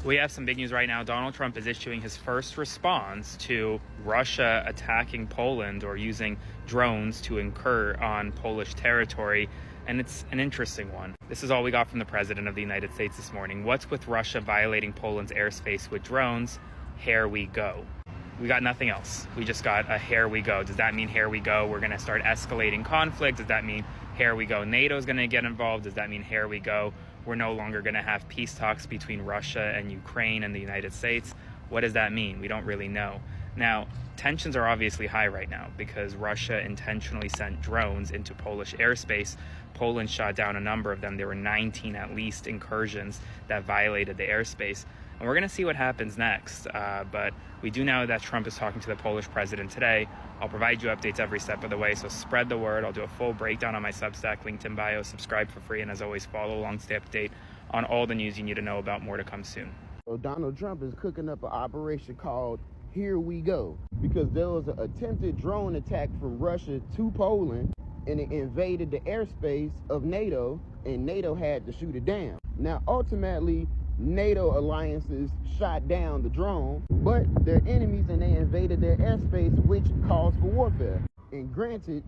We have some big news right now. Donald Trump is issuing his first response to Russia attacking Poland or using drones to incur on Polish territory. And it's an interesting one. This is all we got from the President of the United States this morning. What's with Russia violating Poland's airspace with drones? Here we go. We got nothing else. We just got a here we go. Does that mean here we go, we're going to start escalating conflict? Does that mean here we go, NATO is going to get involved? Does that mean here we go, we're no longer going to have peace talks between Russia and Ukraine and the United States? What does that mean? We don't really know. Now, tensions are obviously high right now because Russia intentionally sent drones into Polish airspace. Poland shot down a number of them. There were 19 at least incursions that violated the airspace. And we're going to see what happens next. But we do know that Trump is talking to the Polish president today. I'll provide you updates every step of the way, so spread the word. I'll do a full breakdown on my Substack, linked in bio. Subscribe for free, and as always, follow along, stay up to date on all the news you need to know about. More to come soon. So Donald Trump is cooking up an operation called Here We Go, because there was an attempted drone attack from Russia to Poland, and it invaded the airspace of NATO, and NATO had to shoot it down. Now, ultimately, NATO alliances shot down the drone, but they're enemies and they invaded their airspace, which calls for warfare. And granted,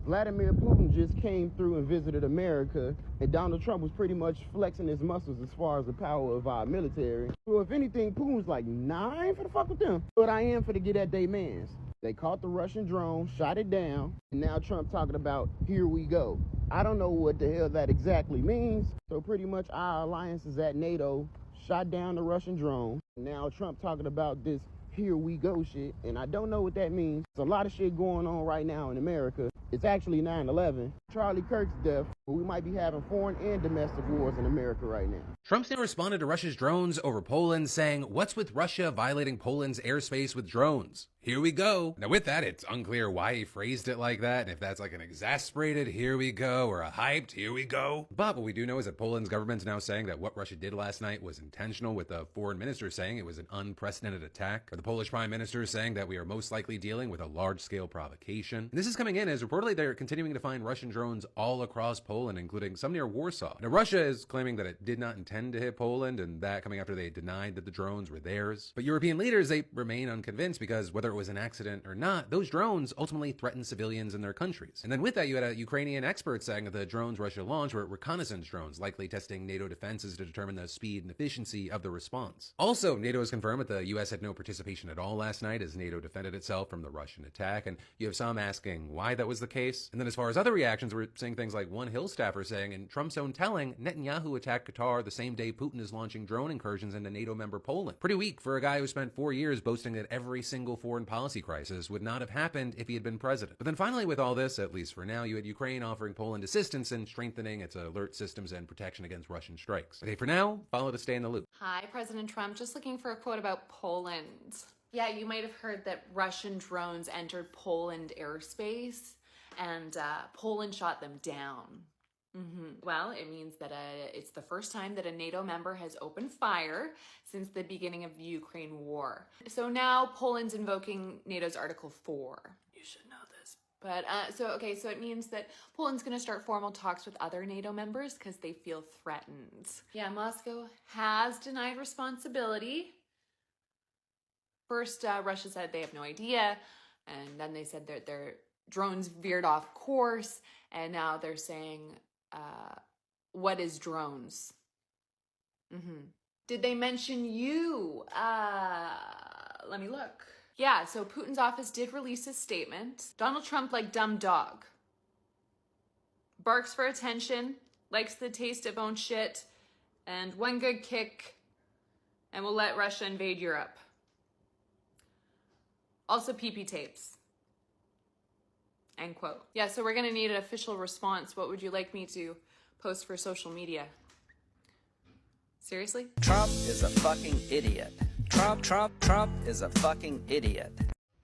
Vladimir Putin just came through and visited America, and Donald Trump was pretty much flexing his muscles as far as the power of our military. So if anything, Putin's like, nah, I ain't for the fuck with them, but I am for to get at they mans. They caught the Russian drone, shot it down, and now Trump talking about here we go. I don't know what the hell that exactly means. So pretty much our alliances at NATO shot down the Russian drone. Now Trump talking about this here we go shit, and I don't know what that means. There's a lot of shit going on right now in America. It's actually 9/11. Charlie Kirk's death, but we might be having foreign and domestic wars in America right now. Trump's now responded to Russia's drones over Poland, saying, "What's with Russia violating Poland's airspace with drones? Here we go." Now with that, it's unclear why he phrased it like that, and if that's like an exasperated here we go or a hyped here we go. But what we do know is that Poland's government's now saying that what Russia did last night was intentional, with the foreign minister saying it was an unprecedented attack, or the Polish prime minister saying that we are most likely dealing with a large-scale provocation. And this is coming in as reportedly they're continuing to find Russian drones all across Poland, including some near Warsaw. Now Russia is claiming that it did not intend to hit Poland, and that coming after they denied that the drones were theirs. But European leaders, they remain unconvinced, because whether it was an accident or not, those drones ultimately threatened civilians in their countries. And then with that, you had a Ukrainian expert saying that the drones Russia launched were reconnaissance drones, likely testing NATO defenses to determine the speed and efficiency of the response. Also, NATO has confirmed that the US had no participation at all last night as NATO defended itself from the Russian attack, and you have some asking why that was the case. And then as far as other reactions, we're seeing things like one Hill staffer saying, in Trump's own telling, Netanyahu attacked Qatar the same day Putin is launching drone incursions into NATO member Poland. Pretty weak for a guy who spent 4 years boasting that every single foreign policy crisis would not have happened if he had been president. But then finally with all this, at least for now, you had Ukraine offering Poland assistance in strengthening its alert systems and protection against Russian strikes. Okay, for now, follow to stay in the loop. Hi, President Trump. Just looking for a quote about Poland. Yeah, you might have heard that Russian drones entered Poland airspace and Poland shot them down. Well, it means that it's the first time that a NATO member has opened fire since the beginning of the Ukraine war. So now Poland's invoking NATO's Article 4. You should know this. But so it means that Poland's going to start formal talks with other NATO members because they feel threatened. Yeah, Moscow has denied responsibility. First, Russia said they have no idea, and then they said that their drones veered off course, and now they're saying, what is drones? Did they mention you? Let me look. Yeah, so Putin's office did release a statement. Donald Trump, like dumb dog, barks for attention, likes the taste of own shit, and one good kick, and will let Russia invade Europe. Also PP tapes. End quote. Yeah, so we're gonna need an official response. What would you like me to post for social media? Seriously? Trump is a fucking idiot. Trump is a fucking idiot.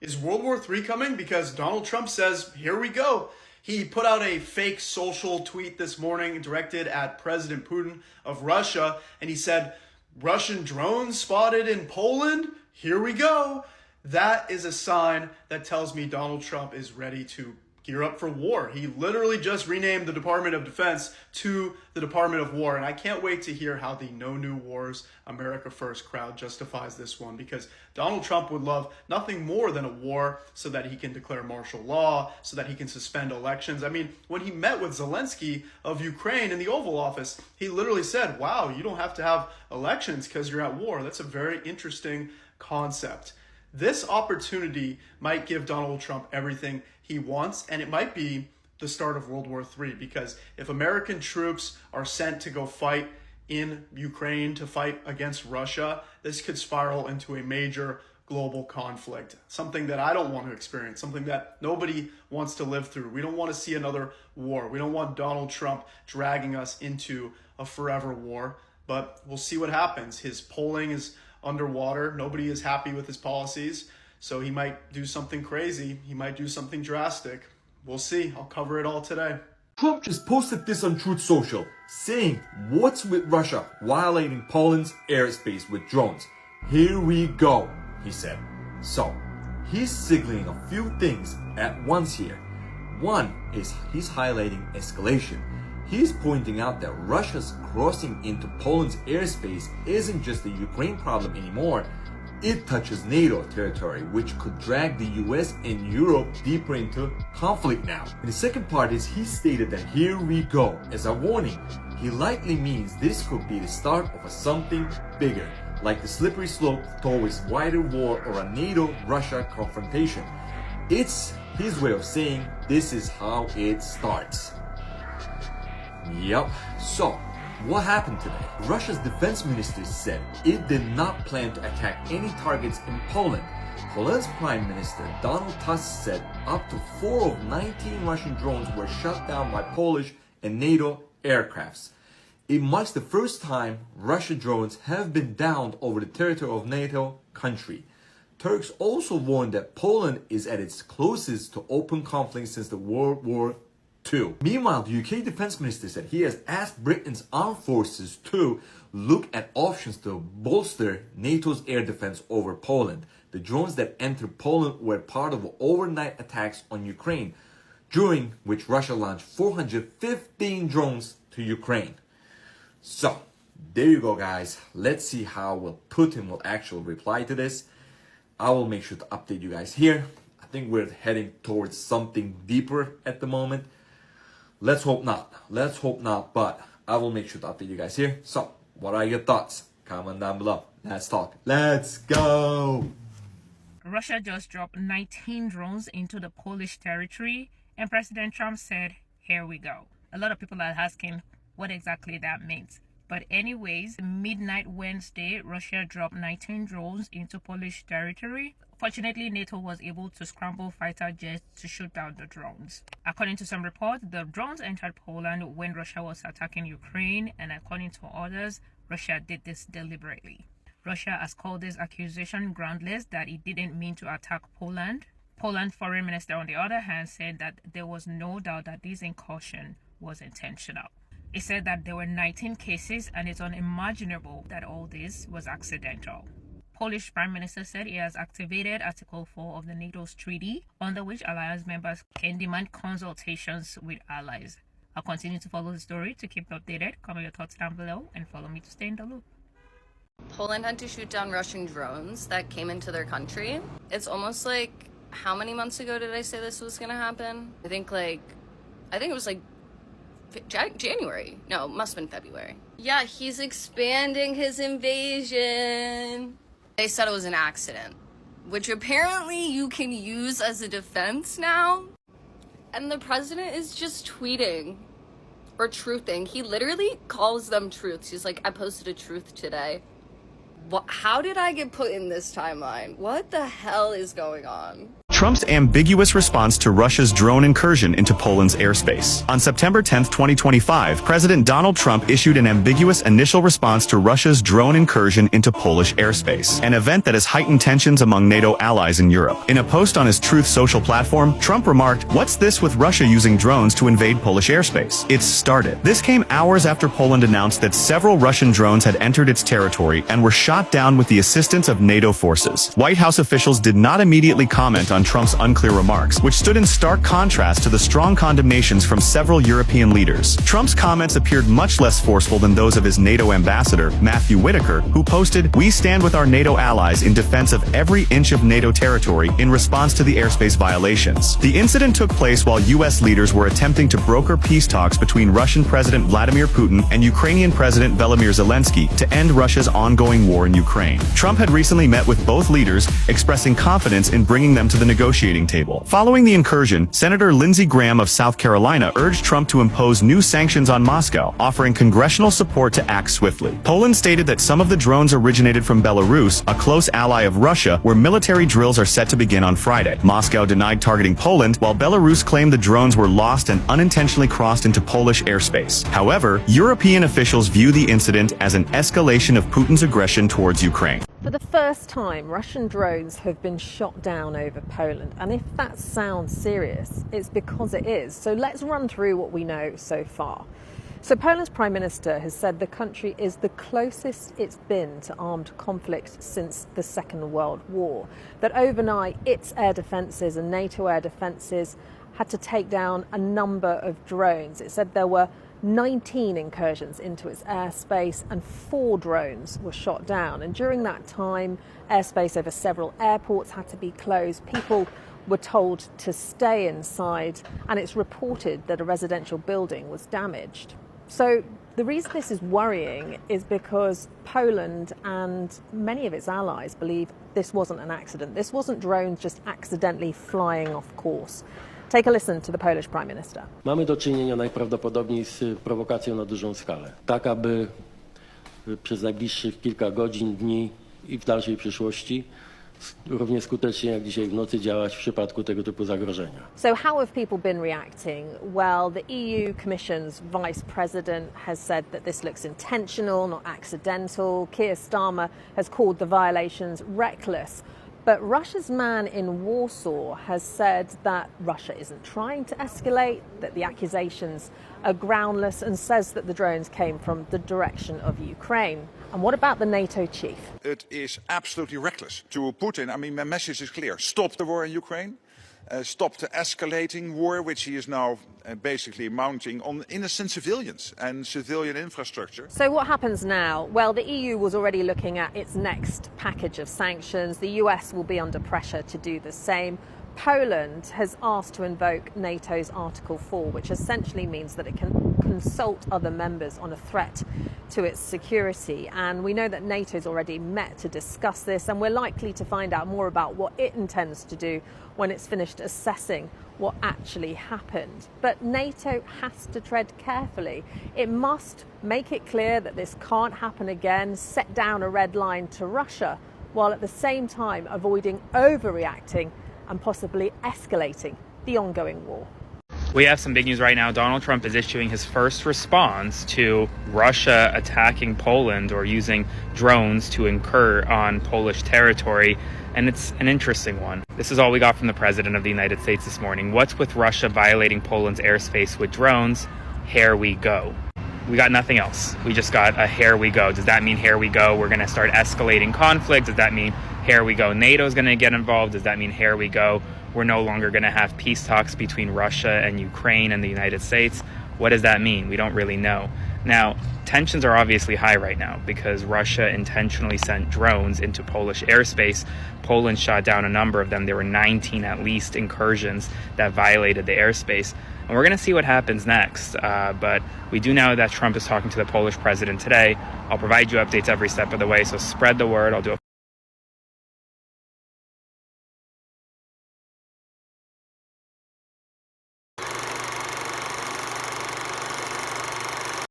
Is World War III coming? Because Donald Trump says, here we go. He put out a fake social tweet this morning directed at President Putin of Russia, and he said, Russian drones spotted in Poland? Here we go. That is a sign that tells me Donald Trump is ready to gear up for war. He literally just renamed the Department of Defense to the Department of War. And I can't wait to hear how the No New Wars, America First crowd justifies this one, because Donald Trump would love nothing more than a war so that he can declare martial law, so that he can suspend elections. I mean, when he met with Zelensky of Ukraine in the Oval Office, he literally said, wow, you don't have to have elections because you're at war. That's a very interesting concept. This opportunity might give Donald Trump everything he wants, and it might be the start of World War III, because if American troops are sent to go fight in Ukraine to fight against Russia, this could spiral into a major global conflict, something that I don't want to experience, something that nobody wants to live through. We don't want to see another war. We don't want Donald Trump dragging us into a forever war, but we'll see what happens. His polling is underwater. Nobody is happy with his policies. So he might do something crazy. He might do something drastic. We'll see. I'll cover it all today. Trump just posted this on Truth Social, saying, "What's with Russia violating Poland's airspace with drones? Here we go," he said. So, he's signaling a few things at once here. One is he's highlighting escalation. He's pointing out that Russia's crossing into Poland's airspace isn't just a Ukraine problem anymore. It touches NATO territory, which could drag the US and Europe deeper into conflict now. And the second part is he stated that "here we go" as a warning. He likely means this could be the start of something bigger, like the slippery slope towards wider war or a NATO-Russia confrontation. It's his way of saying this is how it starts. Yep, so what happened today? Russia's defense minister said it did not plan to attack any targets in Poland. Poland's Prime Minister Donald Tusk said up to 4 of 19 Russian drones were shot down by Polish and NATO aircrafts. It marks the first time Russian drones have been downed over the territory of NATO country. Turks also warned that Poland is at its closest to open conflict since the World War II. Meanwhile, the UK Defense Minister said he has asked Britain's armed forces to look at options to bolster NATO's air defense over Poland. The drones that entered Poland were part of overnight attacks on Ukraine, during which Russia launched 415 drones to Ukraine. So, there you go, guys. Let's see how Putin will actually reply to this. I will make sure to update you guys here. I think we're heading towards something deeper at the moment. Let's hope not. Let's hope not, but I will make sure to update you guys here. So, what are your thoughts? Comment down below. Let's talk. Let's go! Russia just dropped 19 drones into the Polish territory, and President Trump said, "Here we go." A lot of people are asking what exactly that means. But anyways, midnight Wednesday, Russia dropped 19 drones into Polish territory. Fortunately, NATO was able to scramble fighter jets to shoot down the drones. According to some reports, the drones entered Poland when Russia was attacking Ukraine, and according to others, Russia did this deliberately. Russia has called this accusation groundless, that it didn't mean to attack Poland. Poland's foreign minister, on the other hand, said that there was no doubt that this incursion was intentional. He said that there were 19 cases and it's unimaginable that all this was accidental. Polish Prime Minister said he has activated Article 4 of the NATO's treaty, under which alliance members can demand consultations with allies. I'll continue to follow the story to keep updated. Comment your thoughts down below and follow me to stay in the loop. Poland had to shoot down Russian drones that came into their country. It's almost like, how many months ago did I say this was gonna happen? I think it was like January. No, it must have been February. Yeah, he's expanding his invasion. They said it was an accident, which apparently you can use as a defense now. And the president is just tweeting or truthing. He literally calls them truths. He's like, "I posted a truth today." What? How did I get put in this timeline? What the hell is going on? Trump's ambiguous response to Russia's drone incursion into Poland's airspace. On September 10, 2025, President Donald Trump issued an ambiguous initial response to Russia's drone incursion into Polish airspace, an event that has heightened tensions among NATO allies in Europe. In a post on his Truth Social platform, Trump remarked, "What's this with Russia using drones to invade Polish airspace? It's started." This came hours after Poland announced that several Russian drones had entered its territory and were shot down with the assistance of NATO forces. White House officials did not immediately comment on on Trump's unclear remarks, which stood in stark contrast to the strong condemnations from several European leaders. Trump's comments appeared much less forceful than those of his NATO ambassador, Matthew Whitaker, who posted, "We stand with our NATO allies in defense of every inch of NATO territory in response to the airspace violations." The incident took place while U.S. leaders were attempting to broker peace talks between Russian President Vladimir Putin and Ukrainian President Volodymyr Zelensky to end Russia's ongoing war in Ukraine. Trump had recently met with both leaders, expressing confidence in bringing them to the negotiating table. Following the incursion, Senator Lindsey Graham of South Carolina urged Trump to impose new sanctions on Moscow, offering congressional support to act swiftly. Poland stated that some of the drones originated from Belarus, a close ally of Russia, where military drills are set to begin on Friday. Moscow denied targeting Poland, while Belarus claimed the drones were lost and unintentionally crossed into Polish airspace. However, European officials view the incident as an escalation of Putin's aggression towards Ukraine. For the first time, Russian drones have been shot down over Poland. And if that sounds serious, it's because it is. So let's run through what we know so far. So Poland's Prime Minister has said the country is the closest it's been to armed conflict since the Second World War. That overnight, its air defences and NATO air defences had to take down a number of drones. It said there were 19 incursions into its airspace and 4 drones were shot down. And during that time, airspace over several airports had to be closed. People were told to stay inside, and it's reported that a residential building was damaged. So the reason this is worrying is because Poland and many of its allies believe this wasn't an accident. This wasn't drones just accidentally flying off course. Take a listen to the Polish Prime Minister. Mamy do czynienia najprawdopodobniej z prowokacją na dużą skalę. Tak, aby przez najbliższych kilka godzin, dni i w dalszej przyszłości równie skutecznie jak dzisiaj w nocy działać w przypadku tego typu zagrożenia. So how have people been reacting? Well, the EU Commission's Vice President has said that this looks intentional, not accidental. Keir Starmer has called the violations reckless. But Russia's man in Warsaw has said that Russia isn't trying to escalate, that the accusations are groundless, and says that the drones came from the direction of Ukraine. And what about the NATO chief? It is absolutely reckless. To Putin, I mean, my message is clear. Stop the war in Ukraine. Stop the escalating war, which he is now basically mounting on innocent civilians and civilian infrastructure. So what happens now? Well, the EU was already looking at its next package of sanctions. The US will be under pressure to do the same. Poland has asked to invoke NATO's Article 4, which essentially means that it can consult other members on a threat to its security. And we know that NATO's already met to discuss this, and we're likely to find out more about what it intends to do when it's finished assessing what actually happened. But NATO has to tread carefully. It must make it clear that this can't happen again, set down a red line to Russia, while at the same time avoiding overreacting and possibly escalating the ongoing war. We have some big news right now. Donald Trump is issuing his first response to Russia attacking Poland or using drones to incur on Polish territory. And it's an interesting one. This is all we got from the President of the United States this morning. What's with Russia violating Poland's airspace with drones? Here we go. We got nothing else. We just got a here we go. Does that mean here we go? We're going to start escalating conflict? Does that mean here we go? NATO's going to get involved? Does that mean here we go? We're no longer going to have peace talks between Russia and Ukraine and the United States? What does that mean? We don't really know. Now, tensions are obviously high right now because Russia intentionally sent drones into Polish airspace. Poland shot down a number of them. There were 19 at least incursions that violated the airspace. And we're going to see what happens next. But we do know that Trump is talking to the Polish president today. I'll provide you updates every step of the way, so spread the word. I'll do a